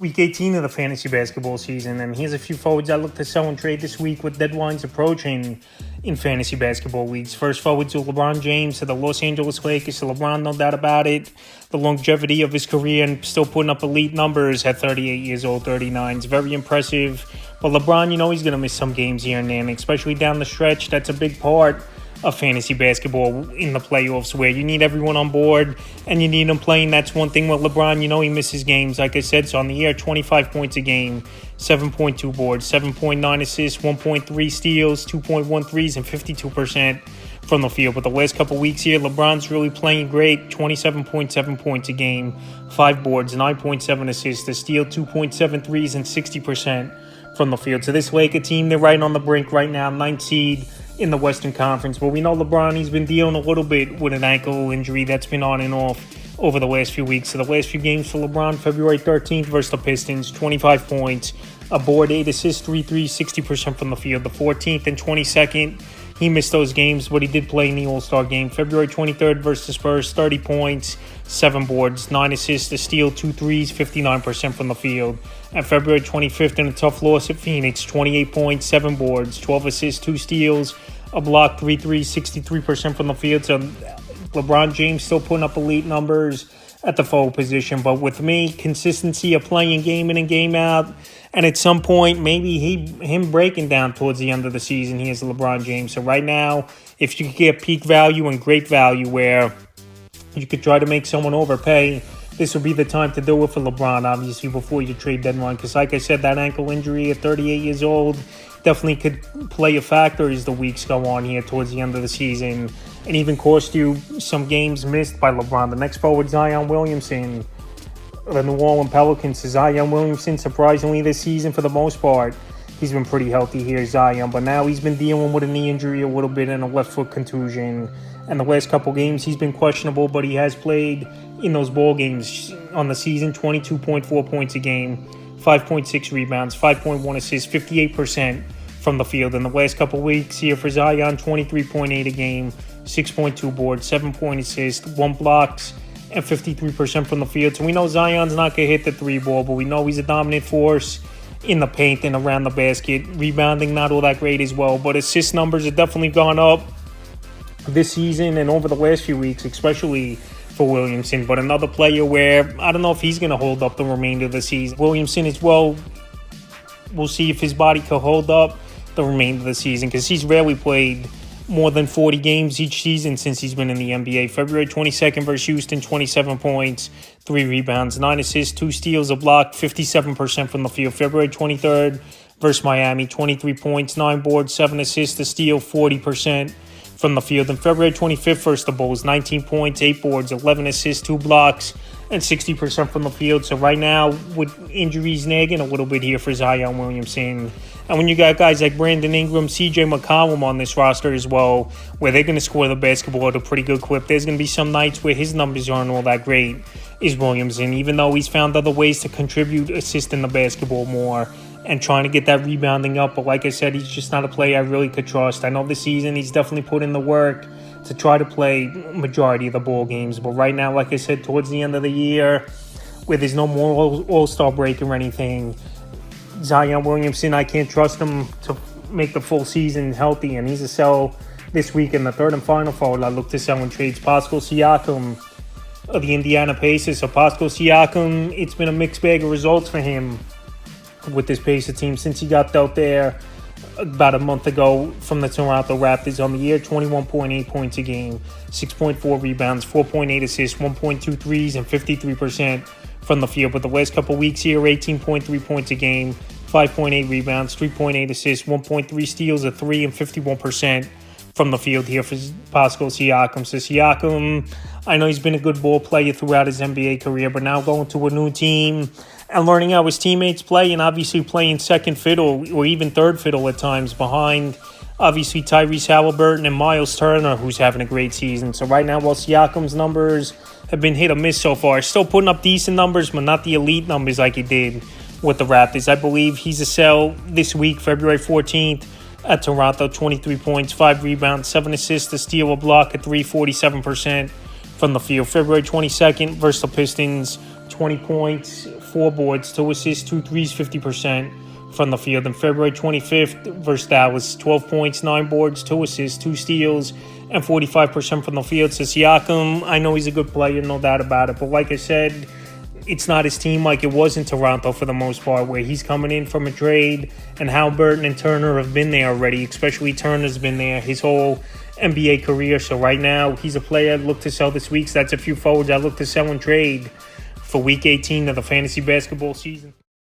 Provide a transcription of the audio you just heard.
Week 18 of the fantasy basketball season, and here's a few forwards I look to sell and trade this week with deadlines approaching in fantasy basketball leagues. First forwards are LeBron James to the Los Angeles Lakers. So LeBron, no doubt about it, the longevity of his career and still putting up elite numbers at 38 years old, 39 is very impressive. But LeBron, he's going to miss some games here and there, and especially down the stretch. That's a big part of fantasy basketball in the playoffs, where you need everyone on board and you need them playing. That's one thing with LeBron. He misses games, like I said. So on the year, 25 points a game, 7.2 boards, 7.9 assists, 1.3 steals, 2.1 threes, and 52% from the field. But the last couple weeks here, LeBron's really playing great. 27.7 points a game, 5 boards, 9.7 assists, a steal, 2.7 threes, and 60% from the field. So this Laker team, they're right on the brink right now, 9th seed in the Western Conference. But we know LeBron, he's been dealing a little bit with an ankle injury that's been on and off over the last few weeks. So the last few games for LeBron, February 13th versus the Pistons, 25 points, a board, 8 assists, 3 threes, 60% from the field. The 14th and 22nd, he missed those games, but he did play in the All-Star game. February 23rd versus the Spurs, 30 points, 7 boards, 9 assists, a steal, 2 threes, 59% from the field. And February 25th in a tough loss at Phoenix, 28 points, 7 boards, 12 assists, 2 steals, a block, 3 threes, 63% from the field. So LeBron James still putting up elite numbers at the forward position. But with me, consistency of playing game in and game out, and at some point, maybe him breaking down towards the end of the season, he is LeBron James. So right now, if you could get peak value and great value where you could try to make someone overpay, this would be the time to do it for LeBron, obviously, before your trade deadline. Because like I said, that ankle injury at 38 years old definitely could play a factor as the weeks go on here towards the end of the season, and even cost you some games missed by LeBron. The next forward, Zion Williamson, the New Orleans Pelicans. Zion Williamson, surprisingly this season for the most part, he's been pretty healthy here, Zion, but now he's been dealing with a knee injury a little bit and a left foot contusion. And the last couple games, he's been questionable, but he has played in those ball games on the season, 22.4 points a game, 5.6 rebounds, 5.1 assists, 58% from the field. In the last couple weeks here for Zion, 23.8 a game, 6.2 boards, 7 assists, 1 blocks, and 53% from the field. So we know Zion's not going to hit the 3 ball, but we know he's a dominant force in the paint and around the basket. Rebounding, not all that great as well, but assist numbers have definitely gone up this season and over the last few weeks, especially for Williamson. But another player where I don't know if he's going to hold up the remainder of the season. Williamson as well, we'll see if his body can hold up the remainder of the season, because he's rarely played more than 40 games each season since he's been in the NBA. February 22nd versus Houston, 27 points, 3 rebounds, 9 assists, 2 steals, a block, 57% from the field. February 23rd versus Miami, 23 points, 9 boards, 7 assists, a steal, 40% from the field. And February 25th versus the Bulls, 19 points, 8 boards, 11 assists, 2 blocks, and 60% from the field. So right now, with injuries nagging a little bit here for Zion Williamson, and when you got guys like Brandon Ingram, CJ McCollum on this roster as well, where they're going to score the basketball at a pretty good clip, there's going to be some nights where his numbers aren't all that great, is Williamson, even though he's found other ways to contribute, assisting the basketball more and trying to get that rebounding up. But like I said, he's just not a player I really could trust. I know this season he's definitely put in the work to try to play majority of the ball games. But right now, like I said, towards the end of the year, where there's no more All-Star break or anything, Zion Williamson, I can't trust him to make the full season healthy. And he's a sell this week. In the third and final forward, I look to sell in trades, Pascal Siakam of the Indiana Pacers. So Pascal Siakam, it's been a mixed bag of results for him with this Pacer team since he got dealt there about a month ago from the Toronto Raptors. On the year, 21.8 points a game, 6.4 rebounds, 4.8 assists, 1.2 threes, and 53% from the field. But the last couple weeks here, 18.3 points a game, 5.8 rebounds, 3.8 assists, 1.3 steals, a 3, and 51% from the field here for Pascal Siakam. So Siakam, I know he's been a good ball player throughout his NBA career, but now going to a new team and learning how his teammates play, and obviously playing second fiddle or even third fiddle at times behind, obviously, Tyrese Halliburton and Miles Turner, who's having a great season. So right now, while Siakam's numbers have been hit or miss so far, still putting up decent numbers, but not the elite numbers like he did with the Raptors. I believe he's a sell this week, February 14th, at Toronto, 23 points, 5 rebounds, 7 assists, a steal, a block, a 3, 47% from the field. February 22nd versus the Pistons, 20 points, 4 boards, 2 assists, 2 threes, 50% from the field. And February 25th versus Dallas, 12 points, 9 boards, 2 assists, 2 steals, and 45% from the field. So Siakam, I know he's a good player, no doubt about it. But like I said, it's not his team like it was in Toronto for the most part, where he's coming in from a trade, and Haliburton and Turner have been there already, especially Turner's been there his whole NBA career. So right now, he's a player I'd look to sell this week. So that's a few forwards I look to sell and trade for Week 18 of the fantasy basketball season.